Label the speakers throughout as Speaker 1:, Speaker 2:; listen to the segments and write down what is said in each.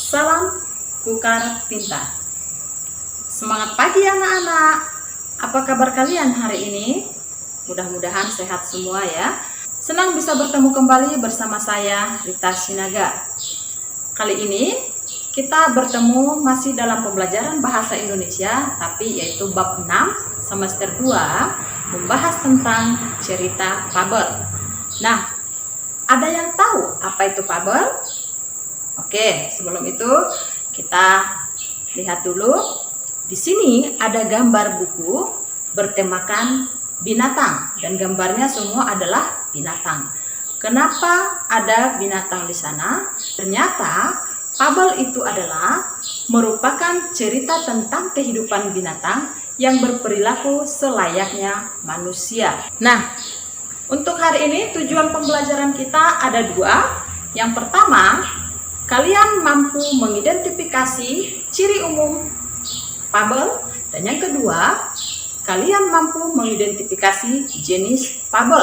Speaker 1: Salam Kukar Pintar. Semangat pagi anak-anak. Apa kabar kalian hari ini? Mudah-mudahan sehat semua ya. Senang bisa bertemu kembali bersama saya Rita Sinaga. Kali ini kita bertemu masih dalam pembelajaran bahasa Indonesia, tapi yaitu bab 6 semester 2 membahas tentang cerita fabel. Nah, ada yang tahu apa itu fabel? Oke, sebelum itu kita lihat dulu. Di sini ada gambar buku bertemakan binatang dan gambarnya semua adalah binatang. Kenapa ada binatang di sana? Ternyata fabel itu adalah merupakan cerita tentang kehidupan binatang yang berperilaku selayaknya manusia. Nah, untuk hari ini tujuan pembelajaran kita ada dua. Yang pertama, kalian mampu mengidentifikasi ciri umum fabel, dan yang kedua, kalian mampu mengidentifikasi jenis fabel.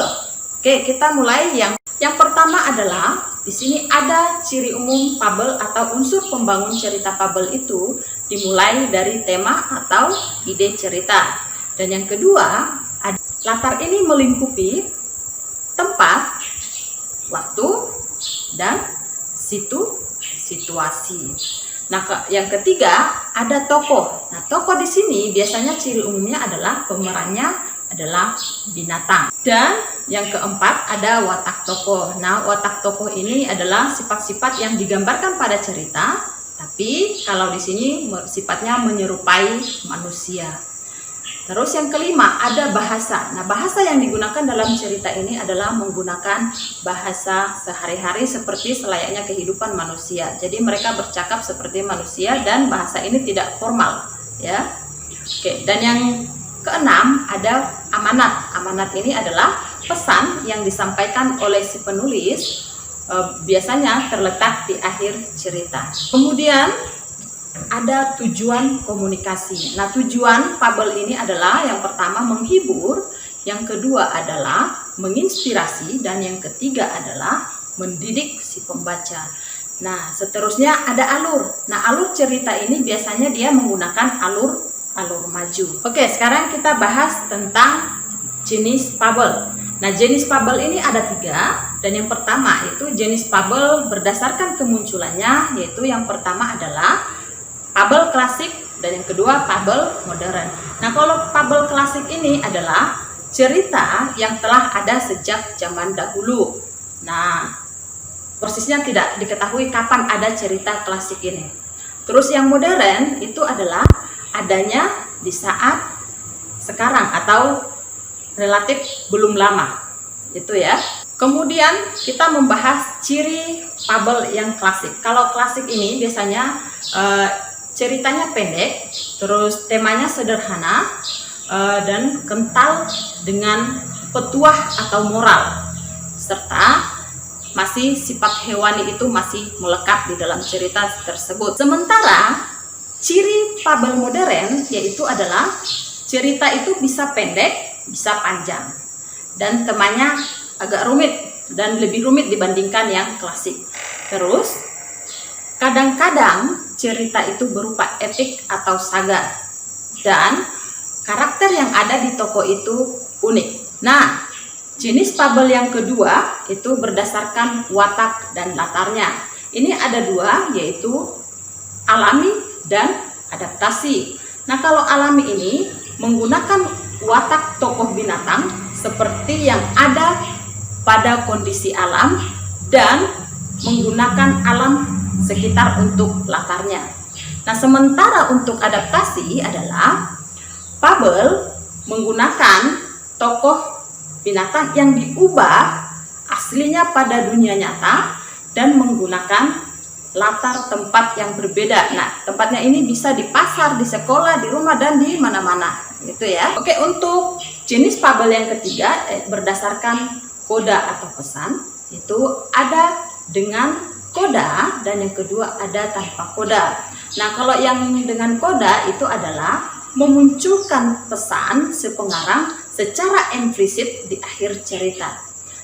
Speaker 1: Oke, kita mulai. Yang pertama adalah di sini ada ciri umum fabel atau unsur pembangun cerita fabel itu dimulai dari tema atau ide cerita. Dan yang kedua, latar ini melingkupi tempat, waktu, dan situasi. Nah, yang ketiga ada tokoh. Nah, tokoh di sini biasanya ciri umumnya adalah pemerannya adalah binatang. Dan yang keempat ada watak tokoh. Nah, watak tokoh ini adalah sifat-sifat yang digambarkan pada cerita, tapi kalau di sini sifatnya menyerupai manusia. Terus yang kelima ada bahasa. Nah, bahasa yang digunakan dalam cerita ini adalah menggunakan bahasa sehari-hari seperti selayaknya kehidupan manusia. Jadi mereka bercakap seperti manusia dan bahasa ini tidak formal, ya. Oke, dan yang keenam ada amanat. Amanat ini adalah pesan yang disampaikan oleh si penulis, biasanya terletak di akhir cerita. Kemudian ada tujuan komunikasi. Nah, tujuan fabel ini adalah yang pertama menghibur, yang kedua adalah menginspirasi, dan yang ketiga adalah mendidik si pembaca. Nah, seterusnya ada alur. Nah, alur cerita ini biasanya dia menggunakan alur maju. Oke, sekarang kita bahas tentang jenis fabel. Nah, jenis fabel ini ada 3, dan yang pertama itu jenis fabel berdasarkan kemunculannya, yaitu yang pertama adalah fabel klasik dan yang kedua fabel modern. Nah, kalau fabel klasik ini adalah cerita yang telah ada sejak zaman dahulu. Nah, persisnya tidak diketahui kapan ada cerita klasik ini. Terus yang modern itu adalah adanya di saat sekarang atau relatif belum lama. Itu ya. Kemudian kita membahas ciri fabel yang klasik. Kalau klasik ini biasanya ceritanya pendek, terus temanya sederhana, dan kental dengan petuah atau moral, serta masih sifat hewani itu masih melekat di dalam cerita tersebut. Sementara ciri fabel modern yaitu adalah cerita itu bisa pendek, bisa panjang, dan temanya agak rumit dan lebih rumit dibandingkan yang klasik. Terus kadang-kadang cerita itu berupa epik atau saga, dan karakter yang ada di tokoh itu unik. Nah, jenis fabel yang kedua itu berdasarkan watak dan latarnya. Ini ada 2, yaitu alami dan adaptasi. Nah, kalau alami ini menggunakan watak tokoh binatang seperti yang ada pada kondisi alam dan menggunakan alam sekitar untuk latarnya. Nah, sementara untuk adaptasi adalah fabel menggunakan tokoh binatang yang diubah aslinya pada dunia nyata dan menggunakan latar tempat yang berbeda. Nah, tempatnya ini bisa di pasar, di sekolah, di rumah, dan di mana-mana, gitu ya. Oke, untuk jenis fabel yang ketiga berdasarkan koda atau pesan, itu ada dengan koda, dan yang kedua ada tanpa koda. Nah, kalau yang dengan koda itu adalah memunculkan pesan si pengarang secara implisit di akhir cerita.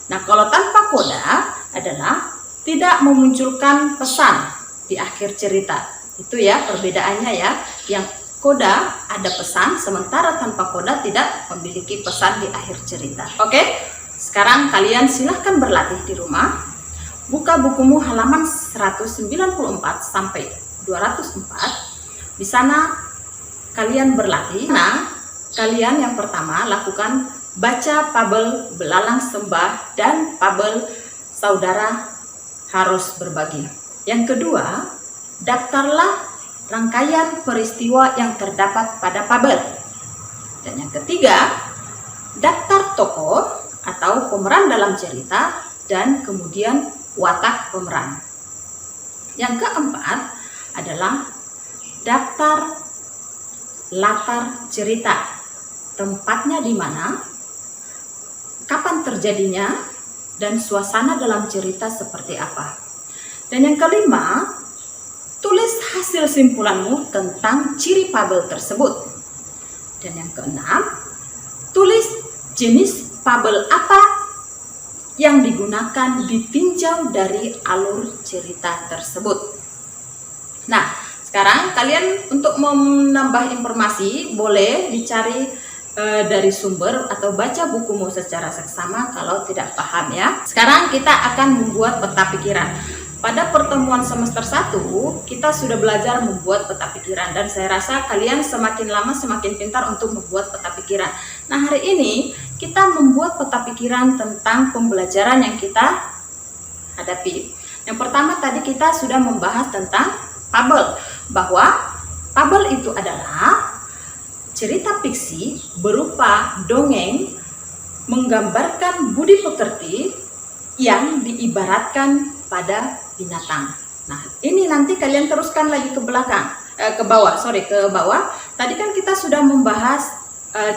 Speaker 1: Nah, kalau tanpa koda adalah tidak memunculkan pesan, di akhir cerita. Itu ya perbedaannya ya. Yang koda ada pesan, sementara tanpa koda tidak memiliki pesan di akhir cerita. Oke, sekarang kalian silahkan berlatih di rumah. Buka bukumu halaman 194 sampai 204. Di sana kalian berlatih. Nah, kalian yang pertama lakukan baca Fabel Belalang Sembah dan Fabel Saudara Harus Berbagi. Yang kedua, daftarlah rangkaian peristiwa yang terdapat pada fabel. Dan yang ketiga, daftar tokoh atau pemeran dalam cerita dan kemudian watak pemeran. Yang keempat adalah daftar latar cerita. Tempatnya di mana, kapan terjadinya, dan suasana dalam cerita seperti apa. Dan yang kelima, tulis hasil simpulanmu tentang ciri fabel tersebut. Dan yang keenam, tulis jenis fabel apa yang digunakan ditinjau dari alur cerita tersebut. Nah, sekarang kalian untuk menambah informasi boleh dicari dari sumber atau baca bukumu secara seksama kalau tidak paham ya. Sekarang kita akan membuat peta pikiran. Pada pertemuan semester 1 kita sudah belajar membuat peta pikiran, dan saya rasa kalian semakin lama semakin pintar untuk membuat peta pikiran. Nah, hari ini kita membuat peta pikiran tentang pembelajaran yang kita hadapi. Yang pertama tadi kita sudah membahas tentang fabel, bahwa fabel itu adalah cerita fiksi berupa dongeng menggambarkan budi pekerti yang diibaratkan pada binatang. Nah, ini nanti kalian teruskan lagi ke belakang, ke bawah. Tadi kan kita sudah membahas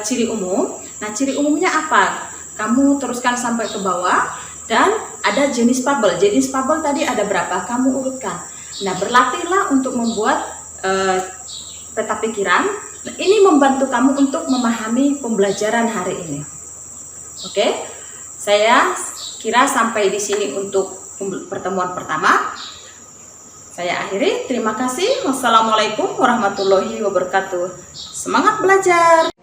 Speaker 1: ciri umum. Nah, ciri umumnya apa? Kamu teruskan sampai ke bawah, dan ada jenis fabel. Jenis fabel tadi ada berapa? Kamu urutkan. Nah, berlatihlah untuk membuat peta pikiran. Nah, ini membantu kamu untuk memahami pembelajaran hari ini. Oke, saya kira sampai di sini untuk pertemuan pertama. Saya akhiri. Terima kasih. Wassalamualaikum warahmatullahi wabarakatuh. Semangat belajar.